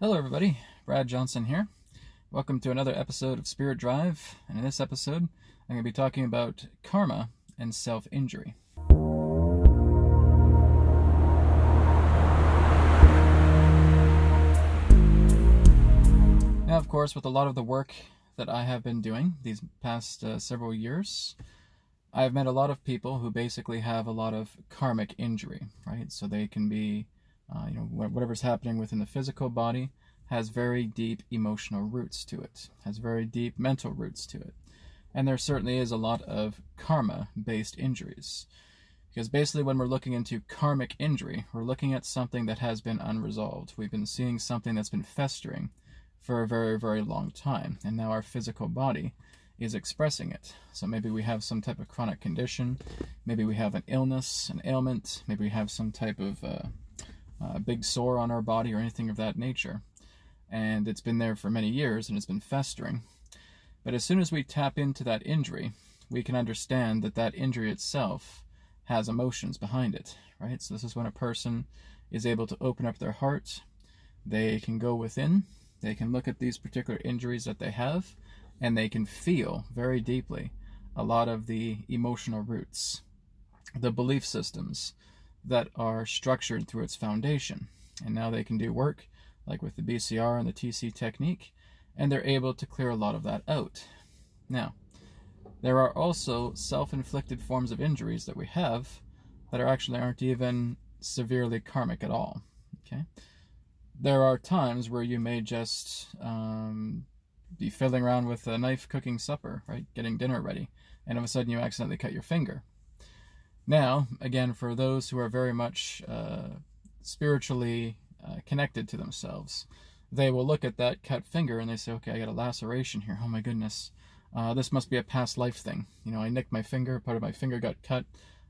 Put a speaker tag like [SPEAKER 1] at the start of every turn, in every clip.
[SPEAKER 1] Hello everybody, Brad Johnson here. Welcome to another episode of Spirit Drive, and in this episode I'm going to be talking about karma and self-injury. Now, of course, with a lot of the work that I have been doing these past several years, I've met a lot of people who basically have a lot of karmic injury, right? So they can be whatever's happening within the physical body has very deep emotional roots to it, has very deep mental roots to it. And there certainly is a lot of karma-based injuries. Because basically when we're looking into karmic injury, we're looking at something that has been unresolved. We've been seeing something that's been festering for a very, very long time. And now our physical body is expressing it. So maybe we have some type of chronic condition, maybe we have an illness, an ailment, maybe we have some type of big sore on our body or anything of that nature. And it's been there for many years and it's been festering. But as soon as we tap into that injury, we can understand that that injury itself has emotions behind it, right? So this is when a person is able to open up their heart. They can go within, they can look at these particular injuries that they have, and they can feel very deeply a lot of the emotional roots, the belief systems that are structured through its foundation. And now they can do work like with the BCR and the TC technique, and they're able to clear a lot of that out. Now, there are also self-inflicted forms of injuries that we have that aren't even severely karmic at all. Okay, there are times where you may just be fiddling around with a knife cooking supper, right, getting dinner ready, and all of a sudden you accidentally cut your finger. Now, again, for those who are very much spiritually connected to themselves, they will look at that cut finger and they say, okay, I got a laceration here. Oh my goodness, this must be a past life thing. You know, I nicked my finger, part of my finger got cut.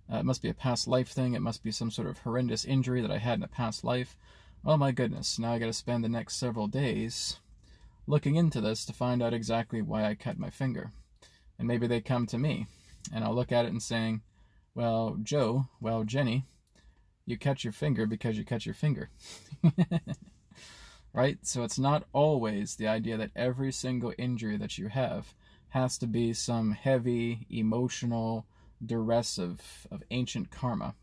[SPEAKER 1] It must be a past life thing. It must be some sort of horrendous injury that I had in a past life. Oh my goodness, now I got to spend the next several days looking into this to find out exactly why I cut my finger. And maybe they come to me and I'll look at it and saying, well, Joe, well, Jenny, you cut your finger because you cut your finger. Right? So it's not always the idea that every single injury that you have has to be some heavy emotional duress of ancient karma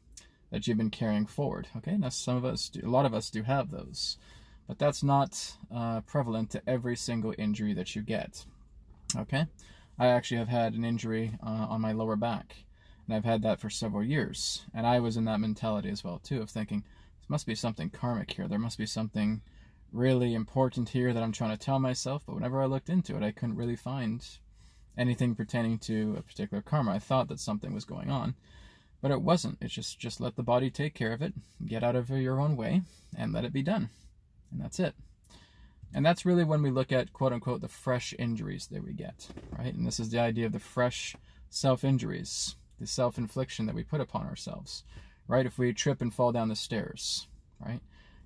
[SPEAKER 1] that you've been carrying forward. Okay, now a lot of us do have those, but that's not prevalent to every single injury that you get. Okay, I actually have had an injury on my lower back, and I've had that for several years, and I was in that mentality as well too, of thinking there must be something karmic here, there must be something really important here that I'm trying to tell myself. But whenever I looked into it, I couldn't really find anything pertaining to a particular karma. I thought that something was going on, but it wasn't. It's just let the body take care of it, get out of your own way, and let it be done. And that's it. And that's really when we look at, quote-unquote, the fresh injuries that we get, right? And this is the idea of the fresh self-injuries, the self-infliction that we put upon ourselves, right? If we trip and fall down the stairs, right?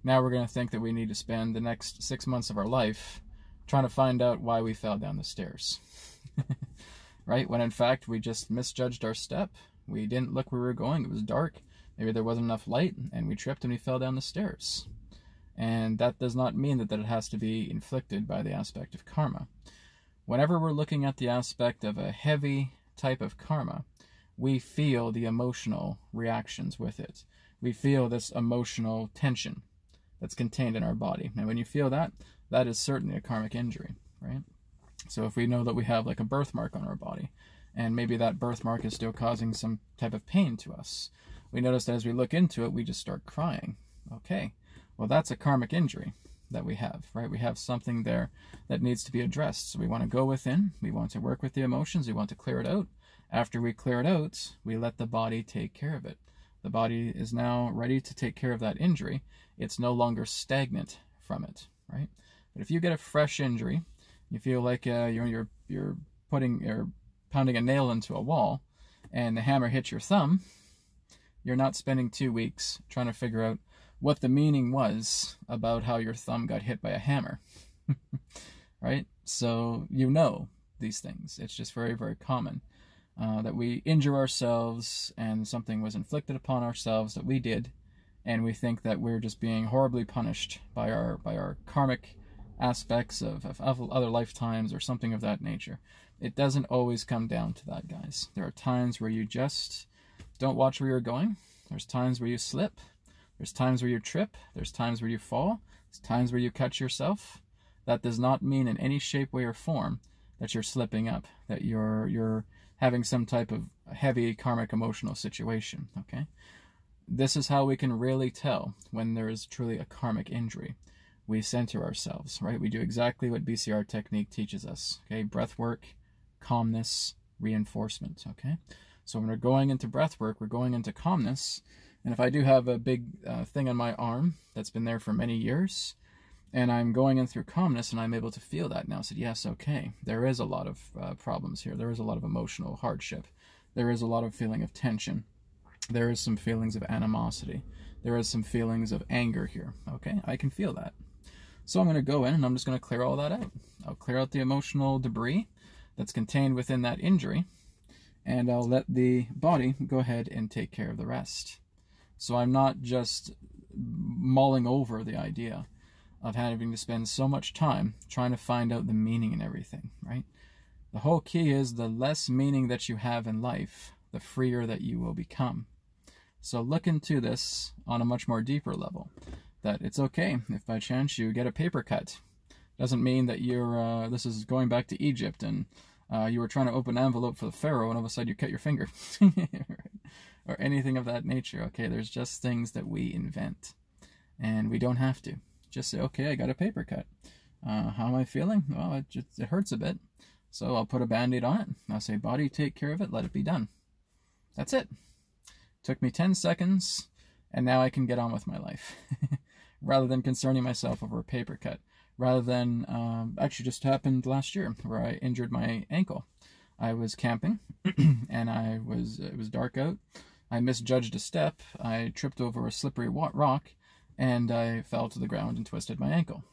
[SPEAKER 1] Now we're going to think that we need to spend the next 6 months of our life trying to find out why we fell down the stairs, right? When in fact we just misjudged our step. We didn't look where we were going. It was dark. Maybe there wasn't enough light, and we tripped and we fell down the stairs. And that does not mean that it has to be inflicted by the aspect of karma. Whenever we're looking at the aspect of a heavy type of karma, we feel the emotional reactions with it. We feel this emotional tension that's contained in our body. And when you feel that, that is certainly a karmic injury, right? So if we know that we have like a birthmark on our body, and maybe that birthmark is still causing some type of pain to us, we notice that as we look into it, we just start crying. Okay, well, that's a karmic injury that we have, right? We have something there that needs to be addressed. So we want to go within, we want to work with the emotions, we want to clear it out. After we clear it out, we let the body take care of it. The body is now ready to take care of that injury. It's no longer stagnant from it, right? But if you get a fresh injury, you feel like you're pounding a nail into a wall, and the hammer hits your thumb, you're not spending 2 weeks trying to figure out what the meaning was about how your thumb got hit by a hammer, right? So you know these things. It's just very, very common that we injure ourselves and something was inflicted upon ourselves that we did, and we think that we're just being horribly punished by our karmic aspects of other lifetimes or something of that nature. It doesn't always come down to that, guys. There are times where you just don't watch where you're going. There's times where you slip. There's times where you trip. There's times where you fall. There's times where you cut yourself. That does not mean in any shape, way, or form that you're slipping up, that you're having some type of heavy karmic emotional situation, okay? This is how we can really tell when there is truly a karmic injury. We center ourselves, right? We do exactly what BCR technique teaches us, okay? Breath work, calmness, reinforcement, okay? So when we're going into breath work, we're going into calmness. And if I do have a big thing on my arm that's been there for many years, and I'm going in through calmness, and I'm able to feel that now, I said, yes, okay, there is a lot of problems here. There is a lot of emotional hardship. There is a lot of feeling of tension. There is some feelings of animosity. There is some feelings of anger here, okay? I can feel that. So I'm going to go in, and I'm just going to clear all that out. I'll clear out the emotional debris that's contained within that injury, and I'll let the body go ahead and take care of the rest. So I'm not just mulling over the idea of having to spend so much time trying to find out the meaning in everything, right? The whole key is the less meaning that you have in life, the freer that you will become. So look into this on a much more deeper level, that it's okay if by chance you get a paper cut. Doesn't mean that you're, this is going back to Egypt, and you were trying to open an envelope for the pharaoh, and all of a sudden you cut your finger. Or anything of that nature, okay? There's just things that we invent, and we don't have to. Just say, okay, I got a paper cut. How am I feeling? Well, it hurts a bit. So I'll put a Band-Aid on it. I'll say, body, take care of it. Let it be done. That's it. Took me 10 seconds, and now I can get on with my life. Rather than concerning myself over a paper cut. Rather than, actually just happened last year, where I injured my ankle. I was camping, and it was dark out. I misjudged a step. I tripped over a slippery rock, and I fell to the ground and twisted my ankle.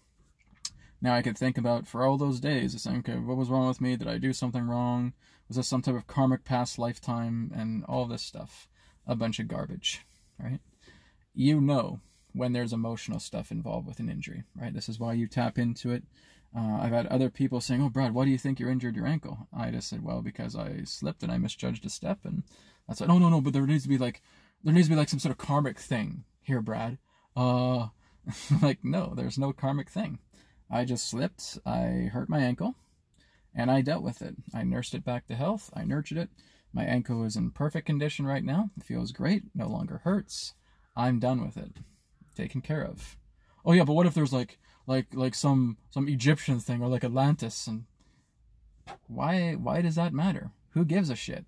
[SPEAKER 1] Now I could think about, for all those days, saying, okay, what was wrong with me? Did I do something wrong? Was this some type of karmic past lifetime? And all this stuff. A bunch of garbage, right? You know when there's emotional stuff involved with an injury, right? This is why you tap into it. I've had other people saying, oh, Brad, why do you think you injured your ankle? I just said, well, because I slipped and I misjudged a step. And I said, no, but there needs to be like some sort of karmic thing here, Brad. Like, no, there's no karmic thing. I just slipped, I hurt my ankle, and I dealt with it. I nursed it back to health, I nurtured it. My ankle is in perfect condition right now. It feels great, no longer hurts. I'm done with it. Taken care of. Oh yeah, but what if there's like some Egyptian thing, or like Atlantis, and why does that matter? Who gives a shit?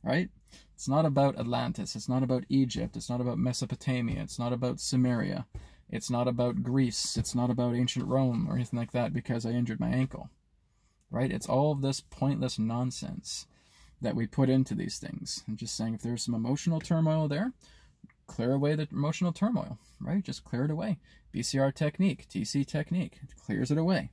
[SPEAKER 1] Right? It's not about Atlantis. It's not about Egypt. It's not about Mesopotamia. It's not about Samaria. It's not about Greece. It's not about ancient Rome or anything like that because I injured my ankle. Right? It's all of this pointless nonsense that we put into these things. I'm just saying, if there's some emotional turmoil there, clear away the emotional turmoil, right? Just clear it away. BCR technique, TC technique, it clears it away.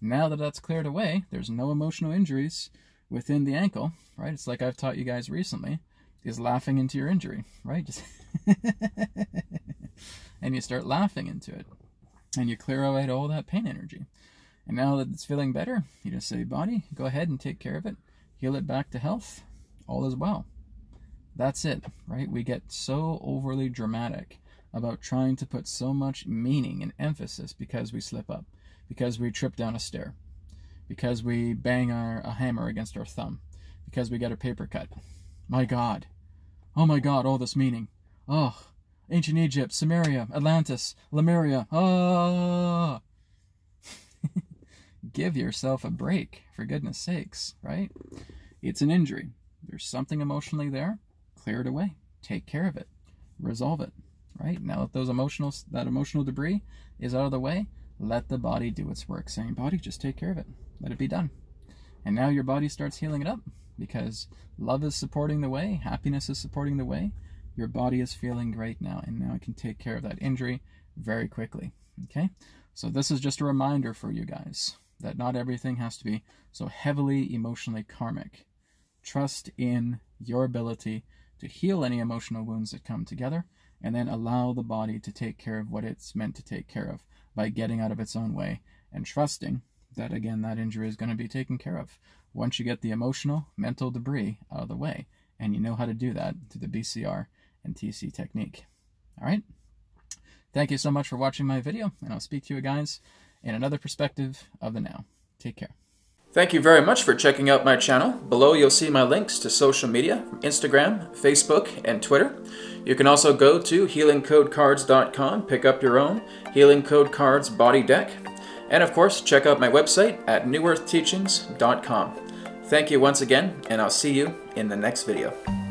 [SPEAKER 1] Now that that's cleared away, there's no emotional injuries within the ankle, right? It's like I've taught you guys recently, is laughing into your injury, right? Just and you start laughing into it, and you clear away all that pain energy. And now that it's feeling better, you just say, body, go ahead and take care of it, heal it back to health, all is well. That's it, right? We get so overly dramatic about trying to put so much meaning and emphasis because we slip up, because we trip down a stair, because we bang a hammer against our thumb, because we get a paper cut. My God. Oh my God, all this meaning. Oh, ancient Egypt, Samaria, Atlantis, Lemuria. Oh. Give yourself a break, for goodness sakes, right? It's an injury. There's something emotionally there. Clear it away. Take care of it. Resolve it, right? Now that that emotional debris is out of the way, let the body do its work. Saying, body, just take care of it. Let it be done. And now your body starts healing it up because love is supporting the way. Happiness is supporting the way. Your body is feeling great now, and now it can take care of that injury very quickly, okay? So this is just a reminder for you guys that not everything has to be so heavily emotionally karmic. Trust in your ability to heal any emotional wounds that come together, and then allow the body to take care of what it's meant to take care of by getting out of its own way and trusting that, again, that injury is going to be taken care of once you get the emotional, mental debris out of the way. And you know how to do that through the BCR and TC technique. All right? Thank you so much for watching my video, and I'll speak to you guys in another perspective of the now. Take care. Thank you very much for checking out my channel. Below you'll see my links to social media, Instagram, Facebook, and Twitter. You can also go to healingcodecards.com, pick up your own Healing Code Cards body deck. And of course, check out my website at newearthteachings.com. Thank you once again, and I'll see you in the next video.